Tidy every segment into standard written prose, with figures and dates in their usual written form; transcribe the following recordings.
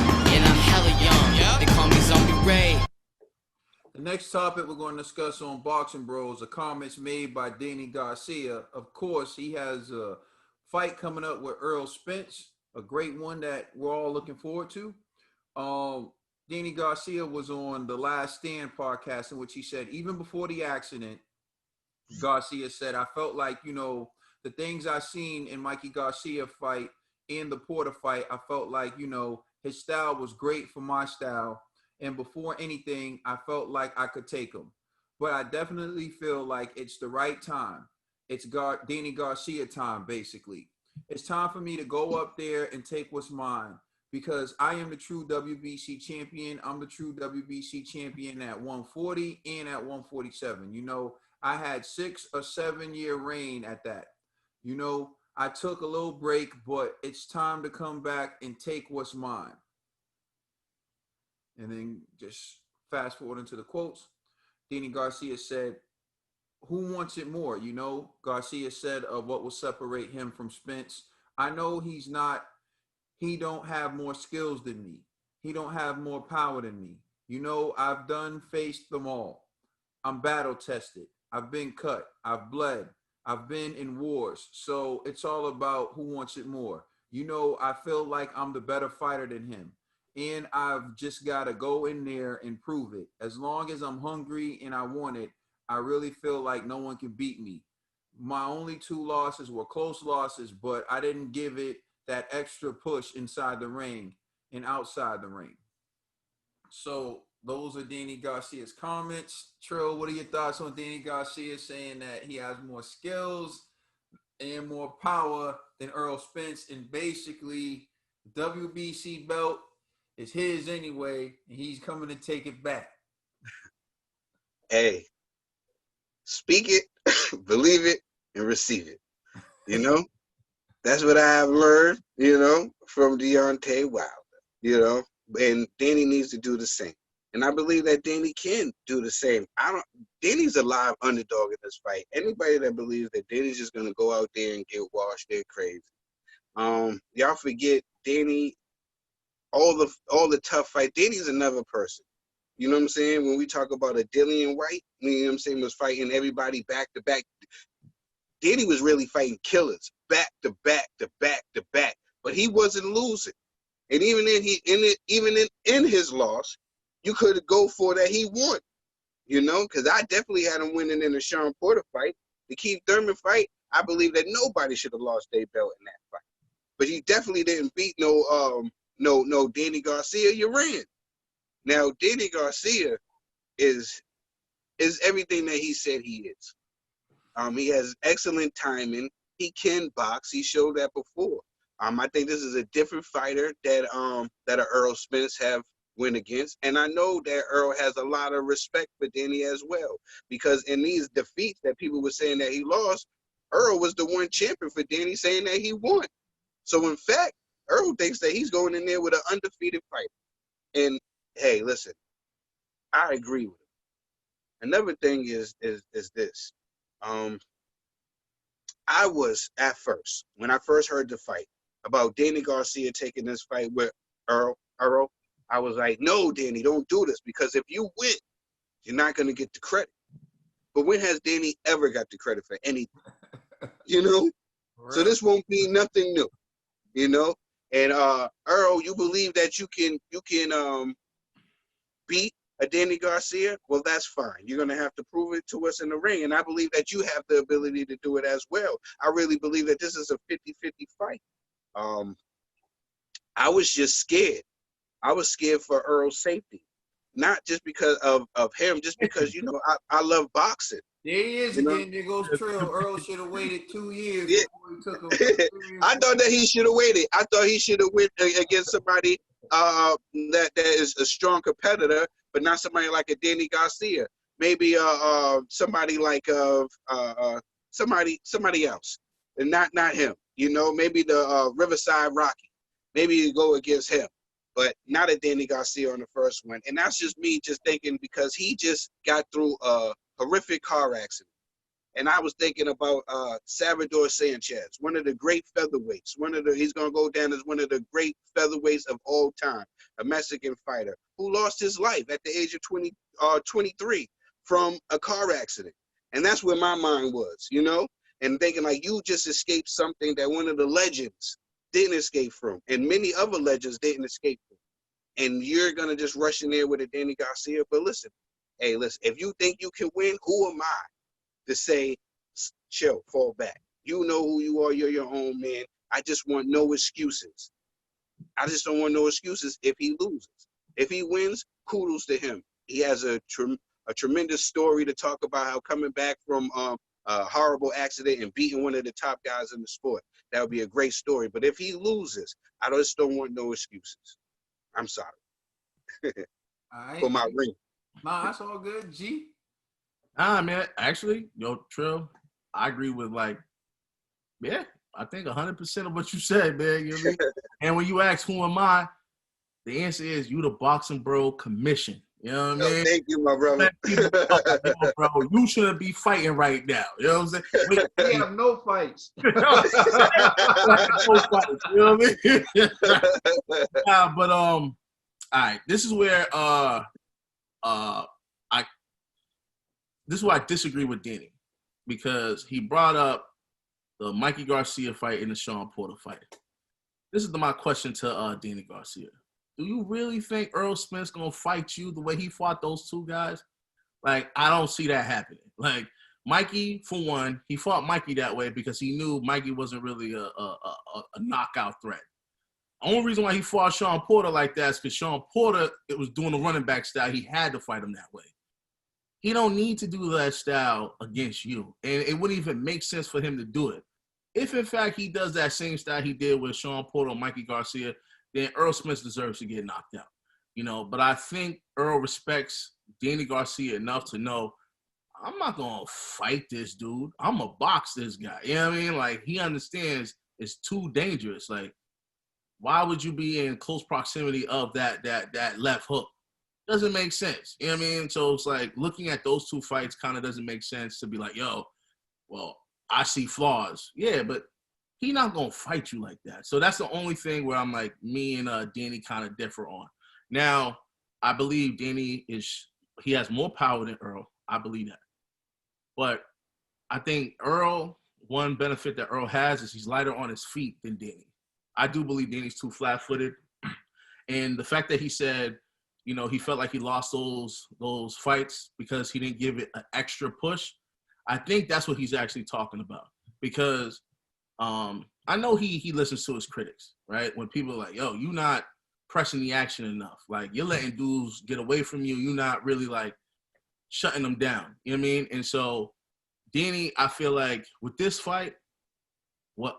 and I'm hella young. They call me Zombie Ray. The next topic we're going to discuss on Boxing Bros are comments made by Danny Garcia. Of course, he has a fight coming up with Errol Spence, a great one that we're all looking forward to. Um, Danny Garcia was on the Last Stand podcast in which he said, even before the accident, Garcia said, I felt like, the things I seen in Mikey Garcia fight and the Porter fight, I felt like, his style was great for my style. And before anything, I felt like I could take him. But I definitely feel like it's the right time. It's Danny Garcia time, basically. It's time for me to go up there and take what's mine because I am the true WBC champion. I'm the true WBC champion at 140 and at 147. I had 6 or 7 year reign at that. I took a little break, but it's time to come back and take what's mine. And then just fast forward into the quotes. Danny Garcia said, who wants it more? Garcia said what will separate him from Spence. I know he don't have more skills than me. He don't have more power than me. I've done faced them all. I'm battle tested. I've been cut. I've bled. I've been in wars. So it's all about who wants it more. I feel like I'm the better fighter than him. And I've just got to go in there and prove it. As long as I'm hungry and I want it, I really feel like no one can beat me. My only 2 losses were close losses, but I didn't give it that extra push inside the ring and outside the ring. So those are Danny Garcia's comments. Trill, what are your thoughts on Danny Garcia saying that he has more skills and more power than Errol Spence, and basically the WBC belt is his anyway, and he's coming to take it back? Hey, speak it, believe it, and receive it. That's what I have learned, from Deontay Wilder, and Danny needs to do the same. And I believe that Danny can do the same. Danny's a live underdog in this fight. Anybody that believes that Danny's just gonna go out there and get washed, they're crazy. Y'all forget Danny, all the tough fight. Danny's another person. You know what I'm saying? When we talk about a Dillian White, you know what I'm saying, was fighting everybody back to back. Danny was really fighting killers back to back to back to back, but he wasn't losing. And even in his loss, you could go for that he won. Because I definitely had him winning in the Sean Porter fight. The Keith Thurman fight, I believe that nobody should have lost their belt in that fight. But he definitely didn't beat no Danny Garcia. You ran. Now Danny Garcia is everything that he said he is. He has excellent timing. He can box. He showed that before. I think this is a different fighter that Errol Spence have went against, and I know that Errol has a lot of respect for Danny as well, because in these defeats that people were saying that he lost, Errol was the one champion for Danny, saying that he won. So in fact, Errol thinks that he's going in there with an undefeated fighter. And hey, listen, I agree with him. Another thing is this. I was at first, when I first heard the fight about Danny Garcia taking this fight with Errol, I was like, no, Danny, don't do this, because if you win, you're not going to get the credit. But when has Danny ever got the credit for anything? Right. So this won't be nothing new, And Errol, you believe that you can beat a Danny Garcia? Well, that's fine. You're going to have to prove it to us in the ring. And I believe that you have the ability to do it as well. I really believe that this is a 50-50 fight. I was just scared. I was scared for Earl's safety. Not just because of him, just because, I love boxing. There he is again. There goes Trill. Earl should have waited 2 years before he took him. I thought that he should have waited. I thought he should have went against somebody that is a strong competitor, but not somebody like a Danny Garcia. Maybe somebody like somebody else, and not him. Maybe the Riverside Rocky. Maybe you go against him, but not a Danny Garcia on the first one. And that's just me just thinking, because he just got through a horrific car accident. And I was thinking about Salvador Sanchez, one of the great featherweights. He's gonna go down as one of the great featherweights of all time, a Mexican fighter who lost his life at the age of 23 from a car accident. And that's where my mind was, you know, and thinking like you just escaped something that one of the legends didn't escape from, and many other legends didn't escape from. And you're gonna just rush in there with a Danny Garcia. But listen, if you think you can win, who am I to say, chill, fall back? You know who you are. You're your own man. I just want no excuses. I just don't want no excuses if he loses. If he wins, kudos to him. He has a tremendous story to talk about, how coming back from a horrible accident and beating one of the top guys in the sport. That would be a great story. But if he loses, I just don't want no excuses. I'm sorry. All right. For my ring. Nah, that's all good. G. Man, actually, Trill, I agree with I think 100% of what you said, man. You know what I mean? And when you ask who am I, the answer is you the Boxing Bro Commission. You know what I mean? Thank you, my brother. Bro, you shouldn't be fighting right now. You know what I'm saying? We have no fights. You know what I mean? But all right, this is where this is why I disagree with Danny, because he brought up the Mikey Garcia fight and the Sean Porter fight. This is my question to Danny Garcia. Do you really think Errol Spence gonna fight you the way he fought those two guys? Like, I don't see that happening. Like, Mikey, for one, he fought Mikey that way because he knew Mikey wasn't really a knockout threat. The only reason why he fought Sean Porter like that is because Sean Porter, it was doing the running back style. He had to fight him that way. He don't need to do that style against you. And it wouldn't even make sense for him to do it. If, in fact, he does that same style he did with Sean Porter or Mikey Garcia, then Errol Spence deserves to get knocked out. You know, but I think Errol respects Danny Garcia enough to know, I'm not going to fight this dude. I'm going to box this guy. You know what I mean? Like, he understands it's too dangerous. Like, why would you be in close proximity of that left hook? Doesn't make sense. You know what I mean? So it's like looking at those two fights kind of doesn't make sense to be like, yo, well, I see flaws. Yeah, but he not going to fight you like that. So that's the only thing where I'm like, me and Danny kind of differ on. Now, I believe Danny he has more power than Errol. I believe that. But I think one benefit that Errol has is he's lighter on his feet than Danny. I do believe Danny's too flat-footed. And the fact that he said, you know, he felt like he lost those fights because he didn't give it an extra push, I think that's what he's actually talking about. Because I know he listens to his critics, right? When people are like, yo, you not pressing the action enough. Like, you're letting dudes get away from you. You're not really, like, shutting them down. You know what I mean? And so, Danny, I feel like with this fight, what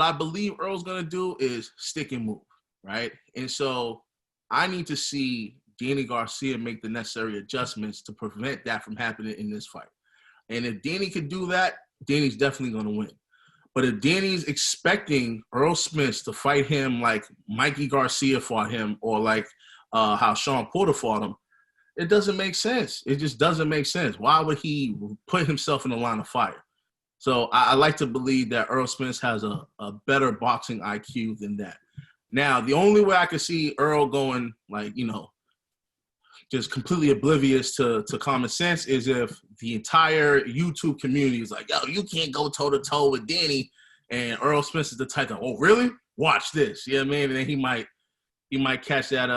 I believe Earl's going to do is stick and move, right? And so I need to see Danny Garcia make the necessary adjustments to prevent that from happening in this fight. And if Danny could do that, Danny's definitely going to win. But if Danny's expecting Errol Spence to fight him like Mikey Garcia fought him or like how Sean Porter fought him, it doesn't make sense. It just doesn't make sense. Why would he put himself in the line of fire? So I like to believe that Errol Spence has a better boxing IQ than that. Now, the only way I could see Errol going, like, you know, just completely oblivious to common sense is if the entire YouTube community is like, yo, you can't go toe-to-toe with Danny, and Errol Spence is the type of, oh, really? Watch this. You know what I mean? And then he might catch that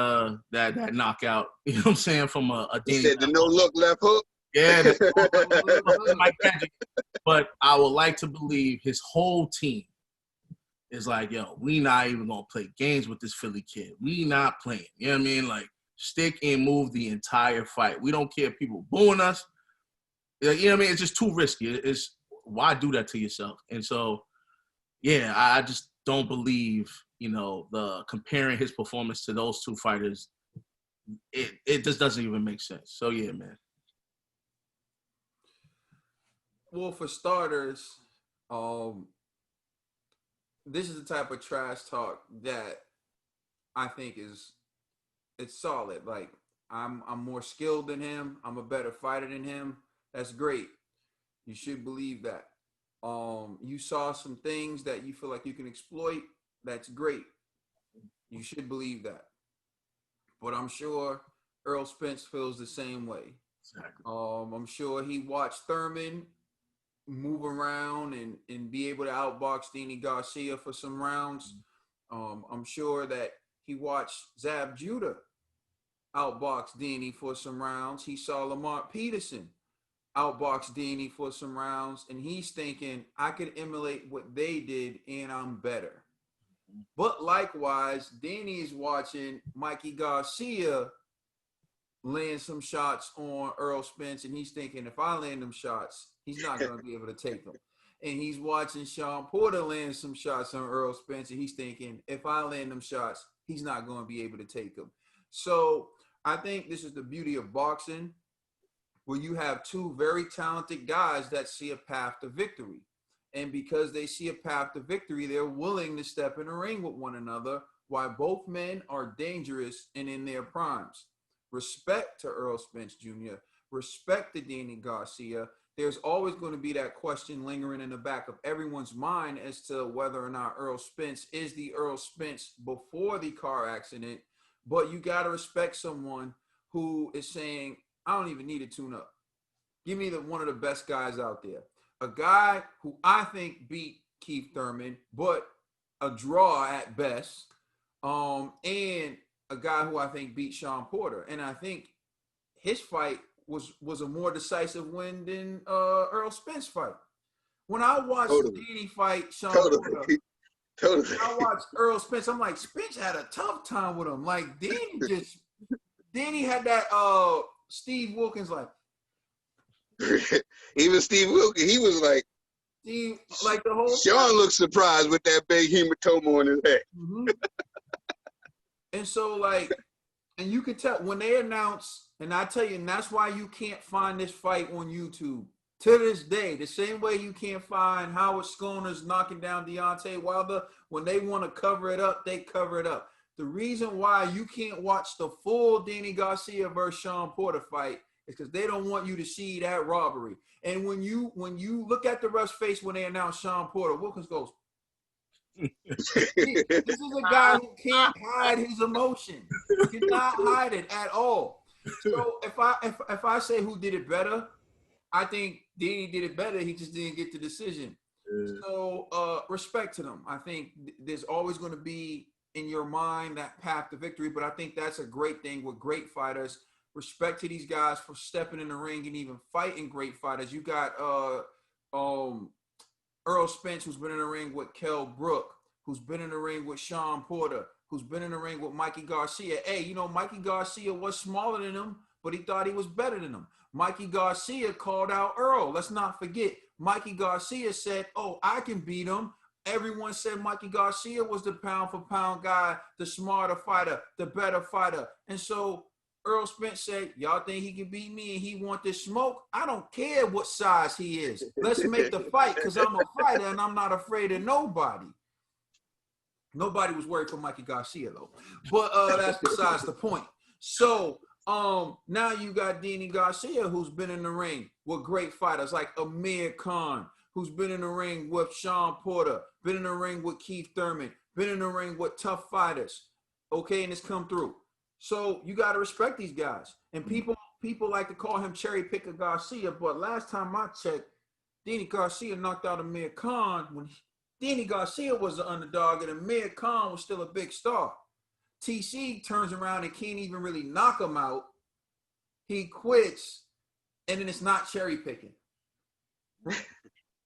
knockout, you know what I'm saying, from a Danny. He said the no-look left hook? Yeah, might catch it. But I would like to believe his whole team is like, yo, we not even going to play games with this Philly kid. We not playing. You know what I mean? Like, stick and move the entire fight. We don't care if people booing us. You know what I mean? It's just too risky. Why do that to yourself? And so, yeah, I just don't believe, you know, the comparing his performance to those two fighters, it just doesn't even make sense. So, yeah, man. Well, for starters, this is the type of trash talk that I think it's solid. Like, I'm more skilled than him. I'm a better fighter than him. That's great. You should believe that. You saw some things that you feel like you can exploit. That's great. You should believe that. But I'm sure Errol Spence feels the same way. Exactly. I'm sure he watched Thurman move around and be able to outbox Danny Garcia for some rounds. I'm sure that he watched Zab Judah outbox Danny for some rounds. He saw Lamont Peterson outbox Danny for some rounds, and he's thinking, I could emulate what they did, and I'm better. But likewise, Danny is watching Mikey Garcia land some shots on Errol Spence, and he's thinking, if I land them shots, he's not going to be able to take them. And he's watching Sean Porter land some shots on Errol Spence, and he's thinking, if I land them shots, he's not going to be able to take them. So I think this is the beauty of boxing, where you have two very talented guys that see a path to victory. And because they see a path to victory, they're willing to step in the ring with one another while both men are dangerous and in their primes. Respect to Errol Spence Jr., respect to Danny Garcia. There's always going to be that question lingering in the back of everyone's mind as to whether or not Errol Spence is the Errol Spence before the car accident. But you got to respect someone who is saying, I don't even need a tune-up. Give me one of the best guys out there. A guy who I think beat Keith Thurman, but a draw at best, and a guy who I think beat Sean Porter. And I think his fight was a more decisive win than Errol Spence fight. When I watched Danny fight Sean Porter, when I watched Errol Spence, I'm like, Spence had a tough time with him. Like, Danny had that Steve Wilkins like. Even Steve Wilkins, he was like, like the whole Sean time. looked surprised with that big hematoma on his head. Mm-hmm. And so, like, and you could tell when they announced, and I tell you, and that's why you can't find this fight on YouTube to this day. The same way you can't find Howard Schoner's knocking down Deontay Wilder. When they want to cover it up, they cover it up. The reason why you can't watch the full Danny Garcia versus Sean Porter fight is because they don't want you to see that robbery. And when you look at the ref's face when they announce Sean Porter, Wilkins goes, this is a guy who can't hide his emotion. He cannot hide it at all. So if I say who did it better, I think Danny did it better. He just didn't get the decision. So respect to them. I think there's always going to be in your mind that path to victory, but I think that's a great thing with great fighters. Respect to these guys for stepping in the ring and even fighting great fighters. You got Errol Spence, who's been in the ring with Kell Brook, who's been in the ring with Sean Porter, who's been in the ring with Mikey Garcia. Hey, you know, Mikey Garcia was smaller than him, but he thought he was better than him. Mikey Garcia called out Earl. Let's not forget, Mikey Garcia said, oh, I can beat him. Everyone said Mikey Garcia was the pound-for-pound guy, the smarter fighter, the better fighter. And so Errol Spence said, y'all think he can beat me and he want this smoke? I don't care what size he is. Let's make the fight because I'm a fighter and I'm not afraid of nobody. Nobody was worried for Mikey Garcia, though. But that's besides the point. So now you got Danny Garcia, who's been in the ring with great fighters like Amir Khan, who's been in the ring with Sean Porter, been in the ring with Keith Thurman, been in the ring with tough fighters. Okay, and it's come through. So you got to respect these guys. And people like to call him Cherry Picker Garcia, but last time I checked, Danny Garcia knocked out Amir Khan when Danny Garcia was the underdog and Amir Khan was still a big star. TC turns around and can't even really knock him out. He quits, and then it's not cherry picking.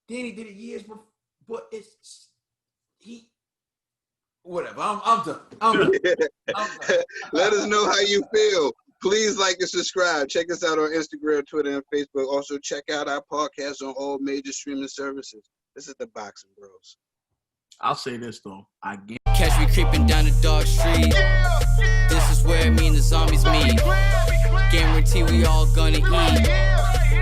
Danny did it years before, but whatever. I'm done. I'm done. Let us know how you feel. Please like and subscribe. Check us out on Instagram, Twitter, and Facebook. Also, check out our podcast on all major streaming services. This is the Boxing Bros. I'll say this, though. Catch me creeping down the dark street. This is where me and the zombies meet. Guarantee we all gonna eat.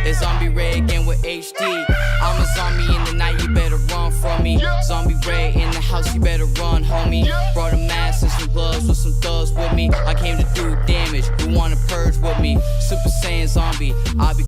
It's Zombie Ray again with HD. I'm a zombie in the night, you better run from me. Zombie Ray in the house, you better run, homie. Brought a mask and some gloves with some thugs with me. I came to do damage, you wanna purge with me. Super Saiyan zombie, I'll be